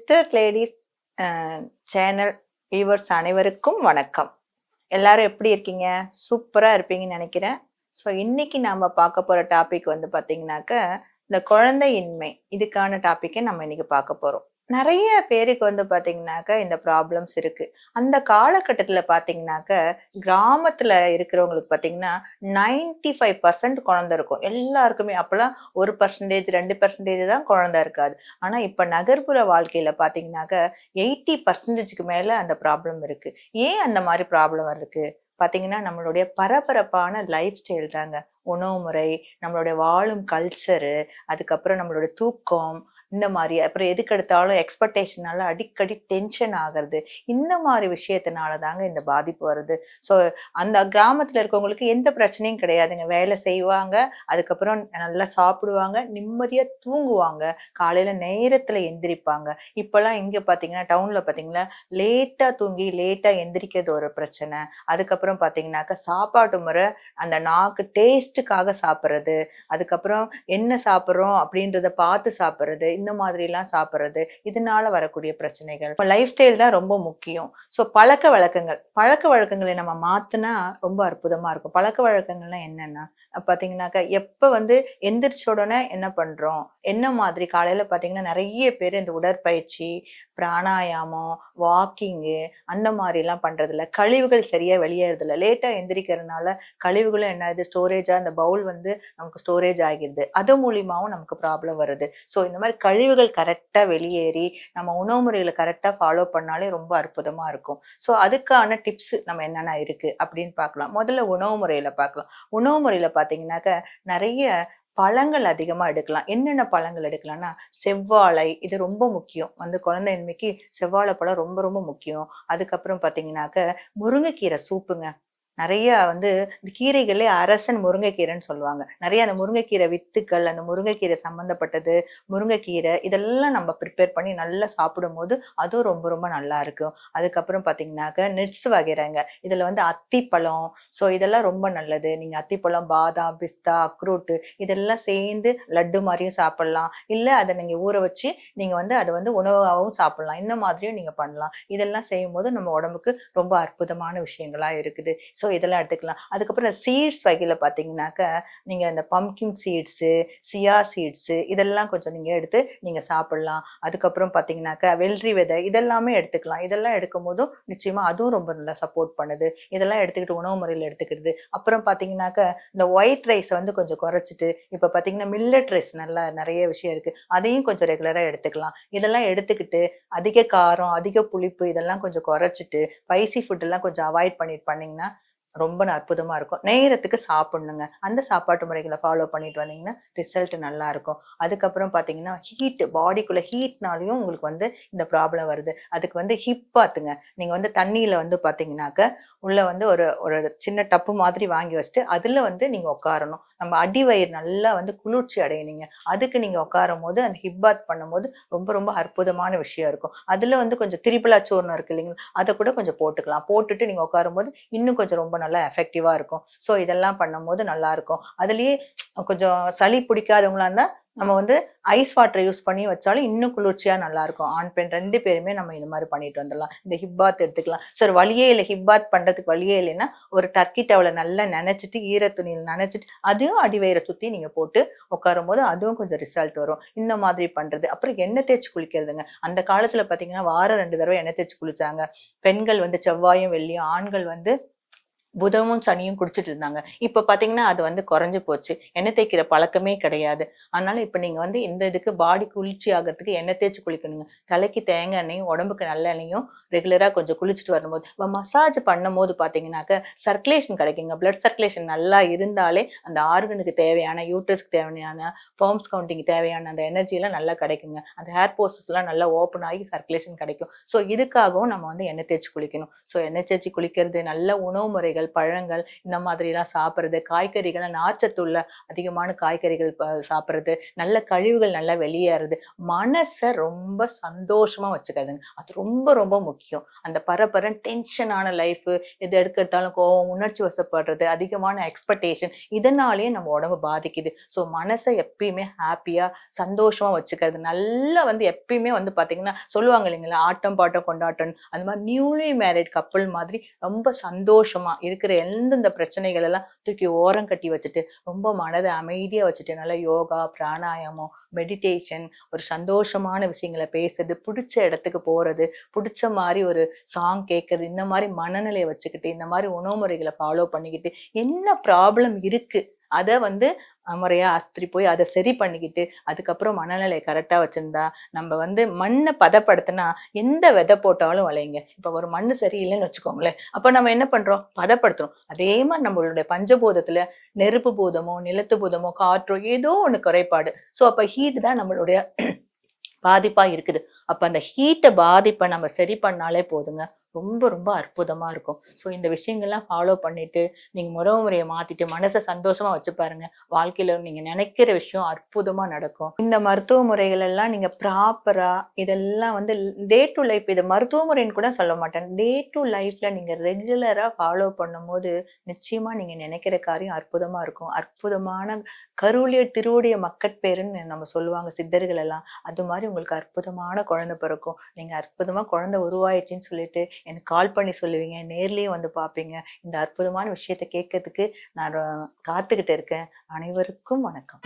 Registered ladies channel viewers அனைவருக்கும் வணக்கம். எல்லாரும் எப்படி இருக்கீங்க? சூப்பரா இருப்பீங்கன்னு நினைக்கிறேன். ஸோ இன்னைக்கு நாம பார்க்க போற டாபிக் வந்து பார்த்தீங்கன்னாக்க, இந்த குழந்தையின்மை இதுக்கான டாபிக்கை நம்ம இன்னைக்கு பார்க்க போறோம். நெறைய பேருக்கு வந்து பார்த்தீங்கன்னாக்க, இந்த ப்ராப்ளம்ஸ் இருக்கு. அந்த காலகட்டத்தில பார்த்தீங்கன்னாக்க, கிராமத்தில இருக்கிறவங்களுக்கு பார்த்தீங்கன்னா, 95% குழந்தை இருக்கும். எல்லாருக்குமே அப்பலாம் 1% 2% தான் குழந்தை இருக்காது. ஆனா, இப்ப நகர்ப்புற வாழ்க்கையில பார்த்தீங்கன்னாக்க, 80%க்கு மேல அந்த ப்ராப்ளம் இருக்கு. ஏன் அந்த மாரி ப்ராப்ளம் இருக்கு? பார்த்தீங்கன்னா, நம்மளுடைய பரபரப்பான லைஃப் ஸ்டைல் தாங்க. உணவு முறை, நம்மளுடைய வாழும் கல்ச்சரு, அதுக்கப்புறம் நம்மளுடைய தூக்கம், இந்த மாரி அப்புறம் எதுக்கெடுத்தாலும் எக்ஸ்பெக்டேஷனால அடிக்கடி டென்ஷன் ஆகுறது. இந்த மாரி விஷயத்தினால தாங்க இந்த பாதிப்பு வருது. ஸோ, அந்த கிராமத்துல இருக்கவங்களுக்கு எந்த பிரச்சனையும் கிடையாதுங்க. வேலை செய்வாங்க, அதுக்கப்புறம் நல்லா சாப்பிடுவாங்க, நிம்மதியா தூங்குவாங்க, காலையில நேரத்துல எந்திரிப்பாங்க. இப்பலாம் இங்க பார்த்தீங்கன்னா, டவுன்ல பார்த்தீங்கன்னா, லேட்டா தூங்கி லேட்டா எந்திரிக்கிறது ஒரு பிரச்சனை. அதுக்கப்புறம் பார்த்தீங்கன்னாக்கா, சாப்பாட்டு முறை அந்த நாக்கு டேஸ்ட்டுக்காக சாப்பிடுறது, அதுக்கப்புறம் என்ன சாப்பிடுறோம் அப்படின்றத பார்த்து சாப்பிடுறது, இந்த மாதிரிலாம் சாப்பிடுறது, இதனால வரக்கூடிய பிரச்சனைகள். இப்ப லைஃப் ஸ்டைல் தான் ரொம்ப முக்கியம். ஸோ பழக்கவழக்கங்களை நம்ம மாத்துனா ரொம்ப அற்புதமா இருக்கும். பழக்கவழக்கங்கள்னா என்னன்னா, பார்த்தீங்கன்னாக்கா, எப்ப வந்து எந்திரிச்ச உடனே என்ன பண்றோம்? என்ன மாதிரி காலையில பார்த்தீங்கன்னா, நெறைய பேரு இந்த உடற்பயிற்சி, பிராணாயாமம், வாக்கிங்கு அந்த மாரிலாம் பண்றதில்ல. கழிவுகள் சரியா வெளியேறதில்ல. லேட்டா எந்திரிக்கிறதுனால கழிவுகளும் என்ன ஆகுது ஸ்டோரேஜா அந்த பவுல் வந்து நமக்கு ஸ்டோரேஜ் ஆகிருது. அது மூலியமாவும் நமக்கு ப்ராப்ளம் வருது. ஸோ இந்த மாரி கழிவுகள் கரெக்ட்டா வெளியேறி, நம்ம உணவு முறைகள கரெக்ட்டா ஃபாலோ பண்ணாலே ரொம்ப அற்புதமா இருக்கும். ஸோ அதுக்கான டிப்ஸ் நம்ம என்னென்ன இருக்கு அப்படின்னு பார்க்கலாம். முதல்ல உணவு முறையில பார்க்கலாம். உணவு முறையில பார்த்தீங்கன்னாக்க, நெறைய பழங்கள் அதிகமா எடுக்கலாம். என்னென்ன பழங்கள் எடுக்கலாம்னா, செவ்வாழை இது ரொம்ப முக்கியம். வந்து குழந்தையின்மைக்கு செவ்வாழை பழம் ரொம்ப ரொம்ப முக்கியம். அதுக்கப்புறம் பார்த்தீங்கன்னாக்க, முருங்கைக்கீரை சூப்புங்க. நெறைய வந்து இந்த கீரைகளே அரசன் முருங்கைக்கீரைன்னு சொல்லுவாங்க. நெறைய அந்த முருங்கைக்கீரை வித்துக்கள், அந்த முருங்கைக்கீரை சம்மந்தப்பட்டது, முருங்கைக்கீரை இதெல்லாம் நம்ம ப்ரிப்பேர் பண்ணி நல்லா சாப்பிடும்போது, அதுவும் ரொம்ப ரொம்ப நல்லா இருக்கும். அதுக்கப்புறம் பார்த்தீங்கன்னாக்க, நட்ஸ் வகைரங்க. இதுல வந்து அத்திப்பழம், ஸோ இதெல்லாம் ரொம்ப நல்லது. நீங்க அத்திப்பழம், பாதாம், பிஸ்தா, அக்ரூட்டு இதெல்லாம் சேர்ந்து லட்டு மாரியும் சாப்பிடலாம். இல்ல அத நீங்க ஊற வச்சு, நீங்க வந்து அத வந்து உணவாவும் சாப்பிடலாம். இந்த மாதிரியும் நீங்க பண்ணலாம். இதெல்லாம் செய்யும்போது நம்ம உடம்புக்கு ரொம்ப அற்புதமான விஷயங்களா இருக்குது. ஸோ இதெல்லாம் எடுத்துக்கலாம். அதுக்கப்புறம் சீட்ஸ் வகையில பார்த்தீங்கன்னாக்க, நீங்க இந்த பம்ப்கின் சீட்ஸு, சியா சீட்ஸு இதெல்லாம் கொஞ்சம் நீங்க எடுத்து நீங்க சாப்பிடலாம். அதுக்கப்புறம் பார்த்தீங்கன்னாக்க, வெள்ளரி விதை இதெல்லாமே எடுத்துக்கலாம். இதெல்லாம் எடுக்கும்போதும் நிச்சயமா அதுவும் ரொம்ப நல்லா சப்போர்ட் பண்ணுது. இதெல்லாம் எடுத்துக்கிட்டு உணவு முறையில எடுத்துக்கிறது. அப்புறம் பார்த்தீங்கன்னாக்க, இந்த ஒயிட் ரைஸ வந்து கொஞ்சம் குறைச்சிட்டு, இப்ப பார்த்தீங்கன்னா மில்லட் ரைஸ் நல்லா நெறைய விஷயம் இருக்கு. அதையும் கொஞ்சம் ரெகுலரா எடுத்துக்கலாம். இதெல்லாம் எடுத்துக்கிட்டு, அதிக காரம், அதிக புளிப்பு இதெல்லாம் கொஞ்சம் குறைச்சிட்டு, ஸ்பைசி ஃபுட் எல்லாம் கொஞ்சம் அவாய்ட் பண்ணிட்டு பண்ணீங்கன்னா, ரொம்ப அற்புதமா இருக்கும். நேரத்துக்கு சாப்பிடணுங்க. அந்த சாப்பாட்டு முறைகள ஃபாலோ பண்ணிட்டு வந்தீங்கன்னா, ரிசல்ட் நல்லா இருக்கும். அதுக்கப்புறம் பார்த்தீங்கன்னா, பாடிக்குள்ள ஹீட்னாலயும் உங்களுக்கு வந்து இந்த ப்ராப்ளம் வருது. அதுக்கு வந்து ஹிப் பாத்துங்க. நீங்க வந்து தண்ணீல வந்து பார்த்தீங்கன்னாக்க, உள்ள வந்து ஒரு ஒரு சின்ன டப்பு மாதிரி வாங்கி வச்சுட்டு, அதுல வந்து நீங்க உட்காரணும். நம்ம அடிவயிறு நல்லா வந்து குளிர்ச்சி அடையணுங்க. அதுக்கு நீங்க உட்காரும்போது, அந்த ஹிப் பாத் பண்ணும்போது ரொம்ப ரொம்ப அற்புதமான விஷயம் இருக்கும். அதுல வந்து கொஞ்சம் திரிபலா சூர்ணம் இருக்கு இல்லைங்களா? அத கூட கொஞ்சம் போட்டுக்கலாம். போட்டுட்டு நீங்க உட்காரும்போது, இன்னும் கொஞ்சம் ரொம்ப நல்லா எஃபெக்டிவா இருக்கும். ஸோ இதெல்லாம் பண்ணும்போது நல்லாருக்கும். அதிலேயே கொஞ்சம் சளி பிடிக்காதவங்களா இருந்தா, நம்ம வந்து ஐஸ் வாட்டர் யூஸ் பண்ணி வச்சாலும் இன்னும் குளிர்ச்சியா நல்லாருக்கும். ஆண், பெண் 2 பேருமே நம்ம இந்த மாரி பண்ணிட்டு வந்துரலாம். இந்த ஹிப் பாத் எடுத்துக்கலாம். சார் வழியே இல்ல ஹிப் பாத் பண்றதுக்கு வழியே இல்லைன்னா, ஒரு டர்க்கி டவல நல்லா நனைச்சுட்டு, ஈர துணியில நனைச்சுட்டு, அதையும் அடிவயிற சுத்தி நீங்க போட்டு உட்காரும்போது, அதுவும் கொஞ்சம் ரிசல்ட் வரும். இந்த மாதிரி பண்றது. அப்புறம் எண்ணெய் தேய்ச்சு குளிக்கிறதுங்க. அந்த காலத்துல பார்த்தீங்கன்னா, வாரம் 2 தடவ எண்ணெய் தேய்ச்சு குளிச்சாங்க. பெண்கள் வந்து செவ்வாயும், வெள்ளியும், ஆண்கள் வந்து புதமும், சனியும் குடிச்சிட்டு இருந்தாங்க. இப்ப பார்த்தீங்கன்னா, அது வந்து குறைஞ்சு போச்சு. எண்ணெய் தேய்க்கிற பழக்கமே கிடையாது. அதனால இப்ப நீங்க வந்து இந்த இதுக்கு பாடி குளிர்ச்சி ஆகுறதுக்கு எண்ணெய் தேய்ச்சு குளிக்கணுங்க. தலைக்கு தேங்காய் எண்ணெயும், உடம்புக்கு நல்லெண்ணெயும் ரெகுலரா கொஞ்சம் குளிச்சுட்டு வரும்போது, மசாஜ் பண்ணும்போது பார்த்தீங்கன்னாக்க, சர்க்குலேஷன் கிடைக்குங்க. பிளட் சர்க்குலேஷன் நல்லா இருந்தாலே, அந்த ஆர்கனுக்கு தேவையான, யூட்ரஸ்க்கு தேவையான, ஸ்பெர்ம்ஸ் கவுண்டிங்க்கு தேவையான அந்த எனர்ஜி எல்லாம் நல்லா கிடைக்குங்க. அந்த ஹேர் போர்ஸஸ்லாம் நல்லா ஓப்பன் ஆகி சர்க்குலேஷன் கிடைக்கும். ஸோ இதுக்காகவும் நம்ம வந்து எண்ணெய் தேய்ச்சு குளிக்கணும். ஸோ எண்ணெய் தேய்ச்சு குளிக்கிறது, நல்ல உணவு முறைகள், பழங்கள் இந்த மாதிரி எல்லாம் சாப்பிடுறது, காய்கறிகள் நார்ச்சத்துள்ள அதிகமான காய்கறிகள் சாப்பிடுறது, நல்ல கழிவுகள் நல்லா வெளியேறது, மனசை ரொம்ப சந்தோஷமா வச்சுக்கிறதுங்க. அது ரொம்ப ரொம்ப முக்கியம். அந்த பரபரன்னு டென்ஷனான லைஃப், எது எடுத்தாலும் கோவம், உணர்ச்சி வசப்படுறது, அதிகமான எக்ஸ்பெக்டேஷன், இதனாலேயே நம்ம உடம்பு பாதிக்குது. ஸோ மனசை எப்பயுமே ஹாப்பியா சந்தோஷமா வச்சுக்கிறது. நல்லா எப்பயுமே பாத்தீங்கன்னா சொல்லுவாங்க இல்லைங்களா, ஆட்டம் பாட்டம் கொண்டாட்டம். அந்த மாதிரி நியூலி மேரிட் கப்புள் மாதிரி ரொம்ப சந்தோஷமா இருக்கிற எந்தெந்த பிரச்சனைகள் எல்லாம் தூக்கி ஓரம் கட்டி வச்சுட்டு, ரொம்ப மனதை அமைதியா வச்சுட்டு, நல்லா யோகா, பிராணாயாமம், மெடிடேஷன், ஒரு சந்தோஷமான விஷயங்களை பேசுறது, பிடிச்ச இடத்துக்கு போறது, பிடிச்ச மாதிரி ஒரு சாங் கேட்கறது, இந்த மாதிரி மனநிலையை வச்சுக்கிட்டு, இந்த மாதிரி உணவு முறைகளை ஃபாலோ பண்ணிக்கிட்டு, என்ன ப்ராப்ளம் இருக்கு அத முறையா ஆஸ்பத்திரி போய் அதை சரி பண்ணிக்கிட்டு, அதுக்கப்புறம் மனநிலையை கரெக்டா வச்சிருந்தா, நம்ம மண்ணை பதப்படுத்தினா எந்த விதை போட்டாலும் விளையுங்க. இப்ப ஒரு மண்ணு சரியில்லைன்னு வச்சுக்கோங்களேன், அப்ப நம்ம என்ன பண்றோம்? பதப்படுத்துறோம். அதே மாதிரி நம்மளுடைய பஞ்சபூதத்துல நெருப்பு பூதமோ, நிலத்து பூதமோ, காற்றோ ஏதோ ஒண்ணு குறைபாடு. சோ அப்ப ஹீட் தான் நம்மளுடைய பாதிப்பா இருக்குது. அப்ப அந்த பாதிப்பை நம்ம சரி பண்ணாலே போதுங்க. ரொம்ப ரொம்ப அற்புதமா இருக்கும். சோ இந்த விஷயங்கள்லாம் ஃபாலோ பண்ணிட்டு, நீங்க உறவு முறைய மாத்திட்டு, மனச சந்தோஷமா வச்சு பாருங்க. வாழ்க்கையில நீங்க நினைக்கிற விஷயம் அற்புதமா நடக்கும். இந்த மருத்துவ முறைகள் எல்லாம் நீங்க ப்ராப்பரா இதெல்லாம் டே டு லைஃப், இத மருத்துவ முறைன்னு கூட சொல்ல மாட்டேன். டே டு லைஃப்ல நீங்க ரெகுலரா ஃபாலோ பண்ணும்போது, நிச்சயமா நீங்க நினைக்கிற காரியம் அற்புதமா இருக்கும். அற்புதமான கருவுளிய திருவுடைய மக்கட்பேறுன்னு நம்ம சொல்லுவாங்க சித்தர்கள் எல்லாம். அது மாதிரி உங்களுக்கு அற்புதமான குழந்தை பிறக்கும். நீங்க அற்புதமா குழந்தை உருவாயிடுச்சுன்னு சொல்லிட்டு எனக்கு கால் பண்ணி சொல்லுவீங்க. நேர்லயே பார்ப்பீங்க. இந்த அற்புதமான விஷயத்த கேட்கறதுக்கு நான் காத்துக்கிட்டு இருக்கேன். அனைவருக்கும் வணக்கம்.